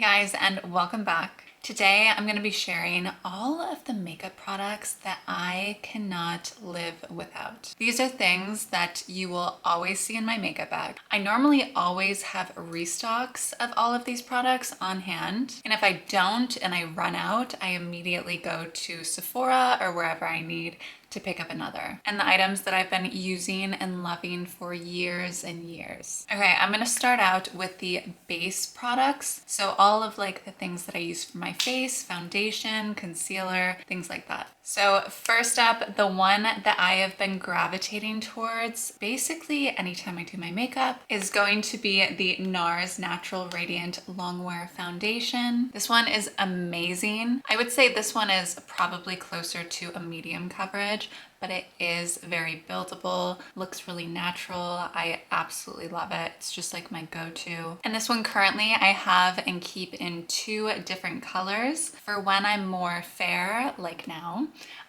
guys, and welcome back. Today I'm going to be sharing all of the makeup products that I cannot live without. These are things that you will always see in my makeup bag. I normally always have restocks of all of these products on hand, and if I don't and I run out, I immediately go to Sephora or wherever I need to pick up another. And the items that I've been using and loving for years and years. Okay, I'm gonna start out with the base products. So all of like the things that I use for my face, foundation, concealer, things like that. So first up, the one that I have been gravitating towards basically anytime I do my makeup is going to be the NARS Natural Radiant Longwear Foundation. This one is amazing. I would say this one is probably closer to a medium coverage, but it is very buildable, looks really natural. I absolutely love it. It's just like my go-to. And this one currently I have and keep in two different colors. For when I'm more fair, like now,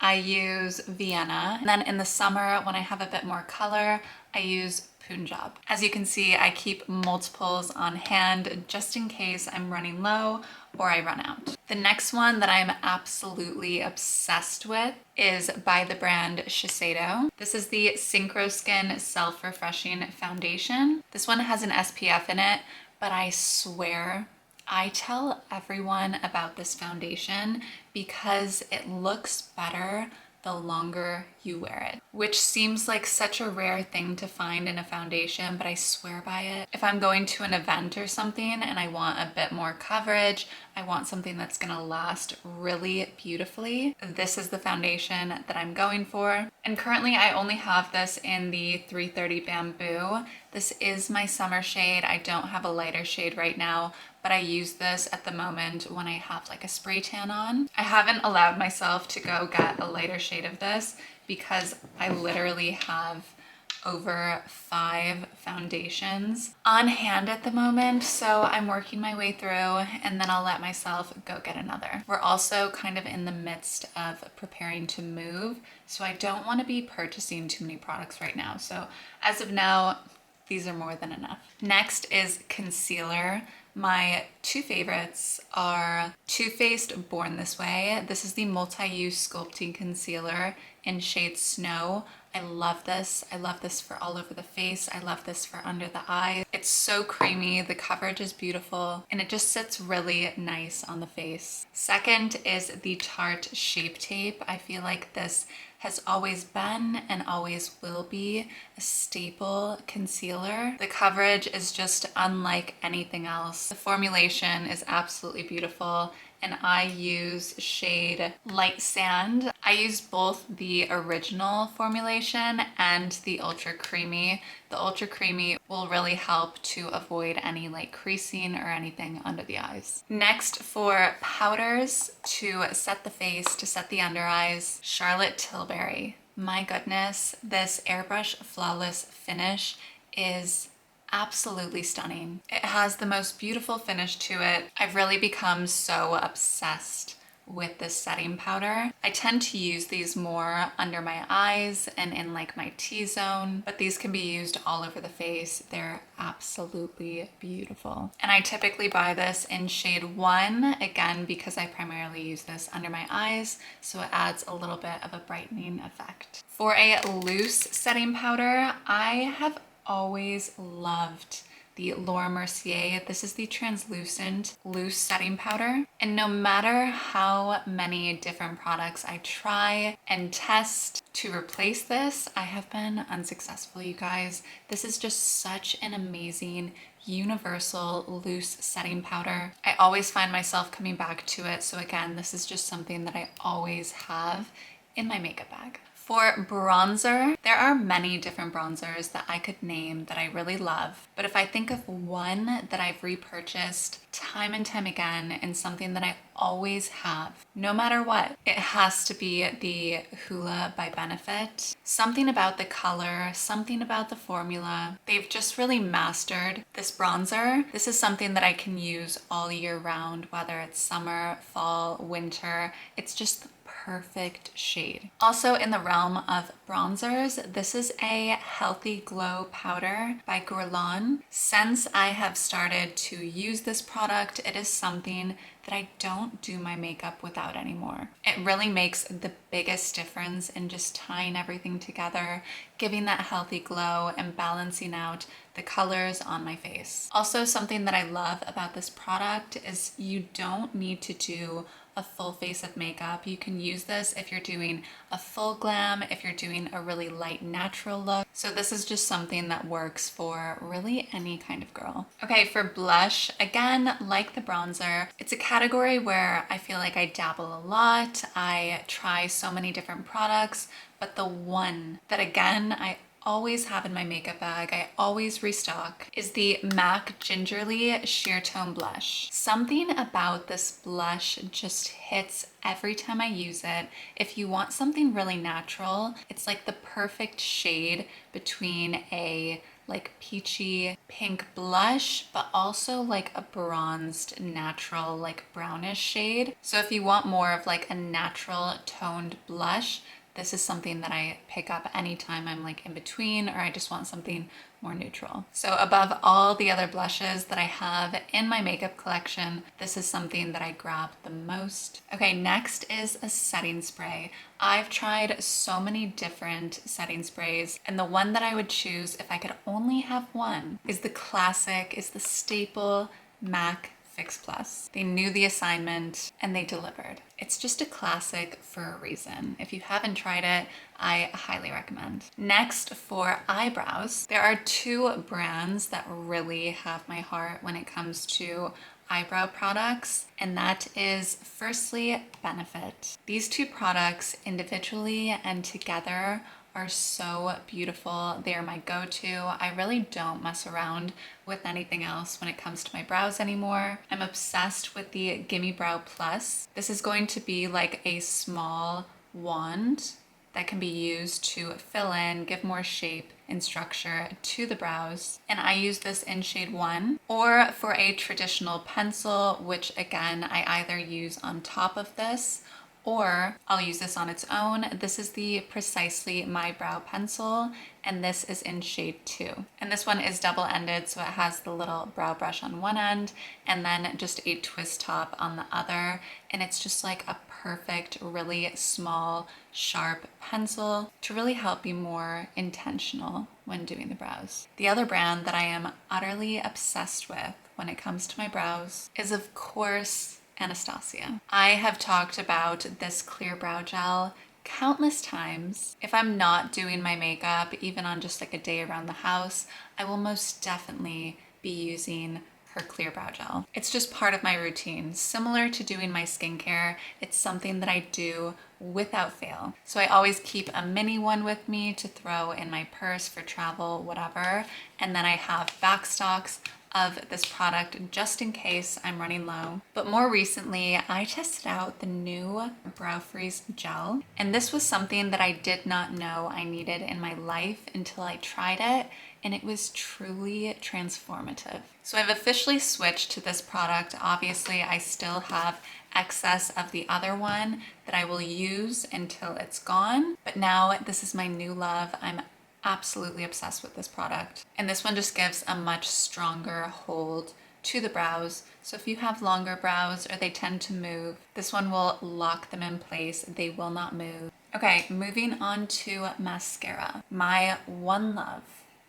I use Vienna. And then in the summer, when I have a bit more color, I use Punjab. As you can see, I keep multiples on hand just in case I'm running low or I run out. The next one that I'm absolutely obsessed with is by the brand Shiseido. This is the Synchro Skin Self-Refreshing Foundation. This one has an SPF in it, but I swear I tell everyone about this foundation because it looks better the longer you wear it, which seems like such a rare thing to find in a foundation, but I swear by it. If I'm going to an event or something and I want a bit more coverage, I want something that's gonna last really beautifully, this is the foundation that I'm going for. And currently I only have this in the 330 Bamboo. This is my summer shade. I don't have a lighter shade right now, but I use this at the moment when I have like a spray tan on. I haven't allowed myself to go get a lighter shade of this because I literally have over 5 foundations on hand at the moment, so I'm working my way through and then I'll let myself go get another. We're also kind of in the midst of preparing to move, so I don't want to be purchasing too many products right now. So as of now, these are more than enough. Next is concealer. My two favorites are Too Faced Born This Way. This is the multi-use sculpting concealer in shade Snow. I love this. I love this for all over the face. I love this for under the eye. It's so creamy, the coverage is beautiful, and it just sits really nice on the face. Second is the Tarte Shape Tape. I feel like this has always been and always will be a staple concealer. The coverage is just unlike anything else. The formulation is absolutely beautiful, and I use shade Light Sand. I use both the original formulation and the ultra creamy. The ultra creamy will really help to avoid any like creasing or anything under the eyes. Next, for powders to set the face, to set the under eyes, Charlotte Tilbury. My goodness, this Airbrush Flawless Finish is absolutely stunning. It has the most beautiful finish to it. I've really become so obsessed with this setting powder. I tend to use these more under my eyes and in like my T-zone, but these can be used all over the face. They're absolutely beautiful. And I typically buy this in shade 1, again, because I primarily use this under my eyes, so it adds a little bit of a brightening effect. For a loose setting powder, I have always loved the Laura Mercier. This is the translucent loose setting powder. And no matter how many different products I try and test to replace this, I have been unsuccessful, you guys. This is just such an amazing universal loose setting powder. I always find myself coming back to it. So again, this is just something that I always have in my makeup bag. For bronzer, there are many different bronzers that I could name that I really love. But if I think of one that I've repurchased time and time again and something that I always have, no matter what, it has to be the Hoola by Benefit. Something about the color, something about the formula. They've just really mastered this bronzer. This is something that I can use all year round, whether it's summer, fall, winter. It's just perfect shade. Also in the realm of bronzers, this is a Healthy Glow powder by Guerlain. Since I have started to use this product, it is something that I don't do my makeup without anymore. It really makes the biggest difference in just tying everything together, giving that healthy glow and balancing out the colors on my face. Also, something that I love about this product is you don't need to do a full face of makeup. You can use this if you're doing a full glam, if you're doing a really light natural look. So this is just something that works for really any kind of girl. Okay, for blush, again, like the bronzer, it's a category where I feel like I dabble a lot. I try so many different products, but the one that again, I always have in my makeup bag, I always restock, is the MAC Gingerly Sheertone blush. Something about this blush just hits every time I use it. If you want something really natural, it's like the perfect shade between a like peachy pink blush, but also like a bronzed natural like brownish shade. So if you want more of like a natural toned blush, this is something that I pick up anytime I'm like in between or I just want something more neutral. So above all the other blushes that I have in my makeup collection, this is something that I grab the most. Okay, next is a setting spray. I've tried so many different setting sprays, and the one that I would choose if I could only have one is the classic, is the staple MAC Fix Plus. They knew the assignment and they delivered. It's just a classic for a reason. If you haven't tried it, I highly recommend. Next, for eyebrows, there are two brands that really have my heart when it comes to eyebrow products, and that is firstly Benefit. These two products individually and together are so beautiful. They are my go-to. I really don't mess around with anything else when it comes to my brows anymore. I'm obsessed with the Gimme Brow Plus. This is going to be like a small wand that can be used to fill in, give more shape and structure to the brows. And I use this in shade 1, or for a traditional pencil, which again, I either use on top of this or I'll use this on its own. This is the Precisely My Brow Pencil, and this is in shade 2. And this one is double-ended, so it has the little brow brush on one end and then just a twist top on the other. And it's just like a perfect, really small, sharp pencil to really help be more intentional when doing the brows. The other brand that I am utterly obsessed with when it comes to my brows is, of course, Anastasia. I have talked about this clear brow gel countless times. If I'm not doing my makeup, even on just like a day around the house, I will most definitely be using her clear brow gel. It's just part of my routine. Similar to doing my skincare, it's something that I do without fail. So I always keep a mini one with me to throw in my purse for travel, whatever. And then I have backstocks of this product just in case I'm running low. But more recently, I tested out the new Brow Freeze gel, and this was something that I did not know I needed in my life until I tried it, and it was truly transformative. So I've officially switched to this product. Obviously, I still have excess of the other one that I will use until it's gone, but now this is my new love. I'm absolutely obsessed with this product. And this one just gives a much stronger hold to the brows. So if you have longer brows or they tend to move, this one will lock them in place. They will not move. Okay, moving on to mascara. My one love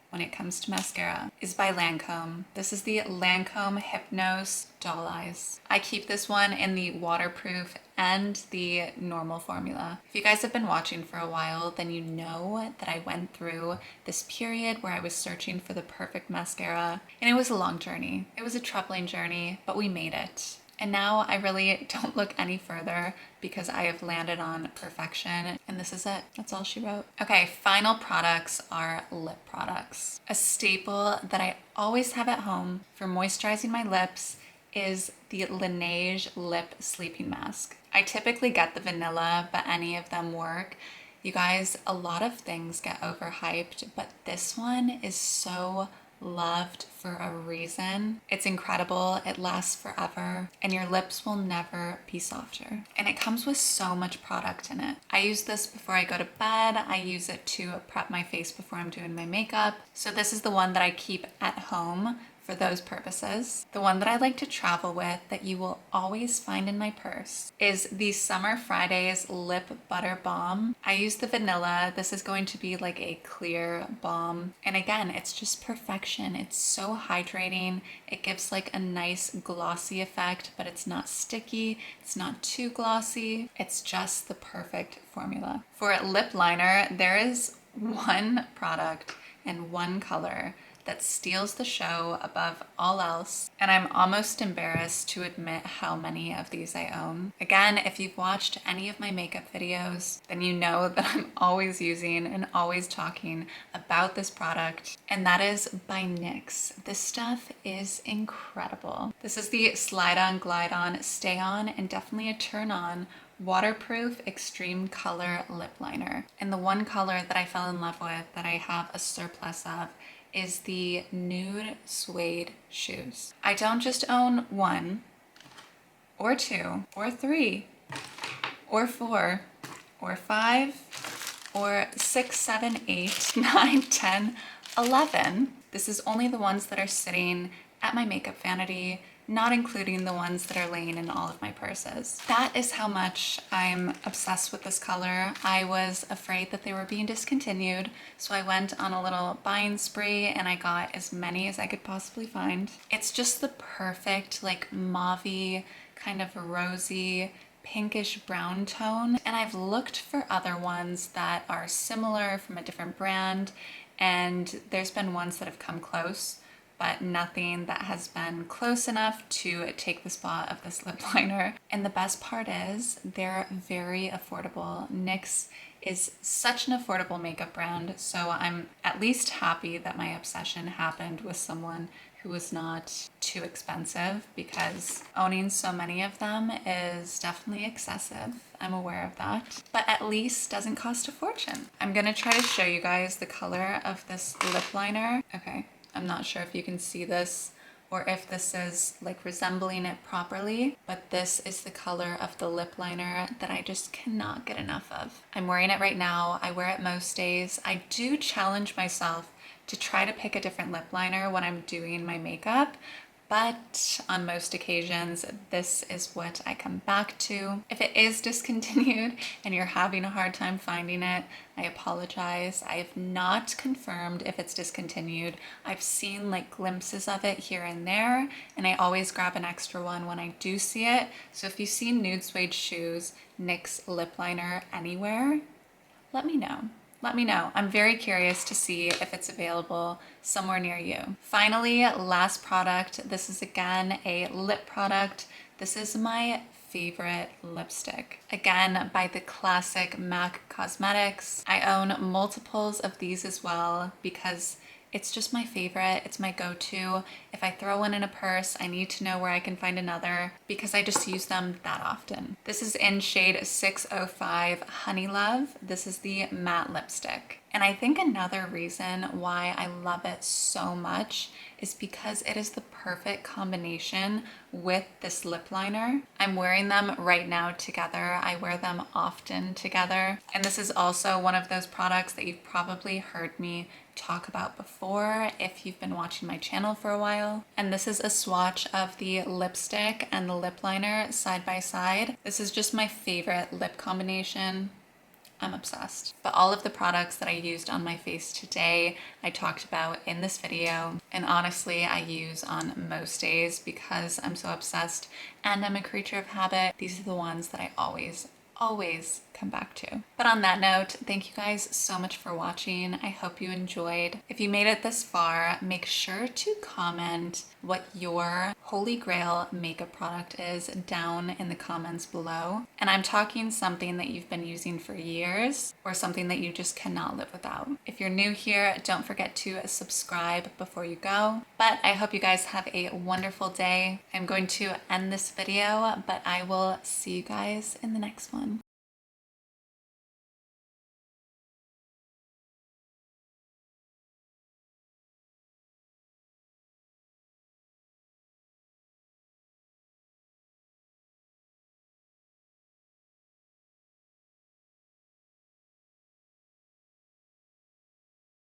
when it comes to mascara is by Lancome. This is the Lancome Hypnose Doll Eyes. I keep this one in the waterproof and the normal formula. If you guys have been watching for a while, then you know that I went through this period where I was searching for the perfect mascara, and it was a long journey. It was a troubling journey, but we made it. And now I really don't look any further because I have landed on perfection, and this is it. That's all she wrote. Okay, final products are lip products. A staple that I always have at home for moisturizing my lips is the Laneige Lip Sleeping Mask. I typically get the vanilla, but any of them work. You guys, a lot of things get overhyped, but this one is so loved for a reason. It's incredible, it lasts forever, and your lips will never be softer. And it comes with so much product in it. I use this before I go to bed. I use it to prep my face before I'm doing my makeup. So this is the one that I keep at home for those purposes. The one that I like to travel with that you will always find in my purse is the Summer Fridays Lip Butter Balm. I use the vanilla. This is going to be like a clear balm. And again, it's just perfection. It's so hydrating. It gives like a nice glossy effect, but it's not sticky. It's not too glossy. It's just the perfect formula. For lip liner, there is one product and one color that steals the show above all else, and I'm almost embarrassed to admit how many of these I own. Again, if you've watched any of my makeup videos, then you know that I'm always using and always talking about this product, and that is by NYX. This stuff is incredible. This is the Slide On, Glide On, Stay On, and definitely a turn on waterproof extreme color lip liner. And the one color that I fell in love with, that I have a surplus of, is the nude suede shoes. I don't just own one or two or three or four or five or 6, 7, 8, 9, 10, 11. This is only the ones that are sitting at my makeup vanity, not including the ones that are laying in all of my purses. That is how much I'm obsessed with this color. I was afraid that they were being discontinued, so I went on a little buying spree and I got as many as I could possibly find. It's just the perfect like mauve-y, kind of rosy, pinkish brown tone. And I've looked for other ones that are similar from a different brand, and there's been ones that have come close, but nothing that has been close enough to take the spot of this lip liner. And the best part is they're very affordable. NYX is such an affordable makeup brand, so I'm at least happy that my obsession happened with someone who was not too expensive, because owning so many of them is definitely excessive. I'm aware of that, but at least doesn't cost a fortune. I'm gonna try to show you guys the color of this lip liner. Okay. I'm not sure if you can see this or if this is like resembling it properly, but this is the color of the lip liner that I just cannot get enough of. I'm wearing it right now. I wear it most days. I do challenge myself to try to pick a different lip liner when I'm doing my makeup, but on most occasions, this is what I come back to. If it is discontinued and you're having a hard time finding it, I apologize. I have not confirmed if it's discontinued. I've seen like glimpses of it here and there, and I always grab an extra one when I do see it. So if you see nude suede shoes, NYX lip liner anywhere, let me know. Let me know. I'm very curious to see if it's available somewhere near you. Finally, last product. This is again a lip product. This is my favorite lipstick. Again, by the classic MAC Cosmetics. I own multiples of these as well because it's just my favorite. It's my go-to. If I throw one in a purse, I need to know where I can find another because I just use them that often. This is in shade 605 Honey Love. This is the matte lipstick. And I think another reason why I love it so much is because it is the perfect combination with this lip liner. I'm wearing them right now together. I wear them often together. And this is also one of those products that you've probably heard me talk about before if you've been watching my channel for a while. And this is a swatch of the lipstick and the lip liner side by side. This is just my favorite lip combination. I'm obsessed. But all of the products that I used on my face today, I talked about in this video. And honestly, I use on most days because I'm so obsessed and I'm a creature of habit. These are the ones that I always come back to. But on that note, thank you guys so much for watching. I hope you enjoyed. If you made it this far, make sure to comment what your holy grail makeup product is down in the comments below. And I'm talking something that you've been using for years or something that you just cannot live without. If you're new here, don't forget to subscribe before you go. But I hope you guys have a wonderful day. I'm going to end this video, but I will see you guys in the next one.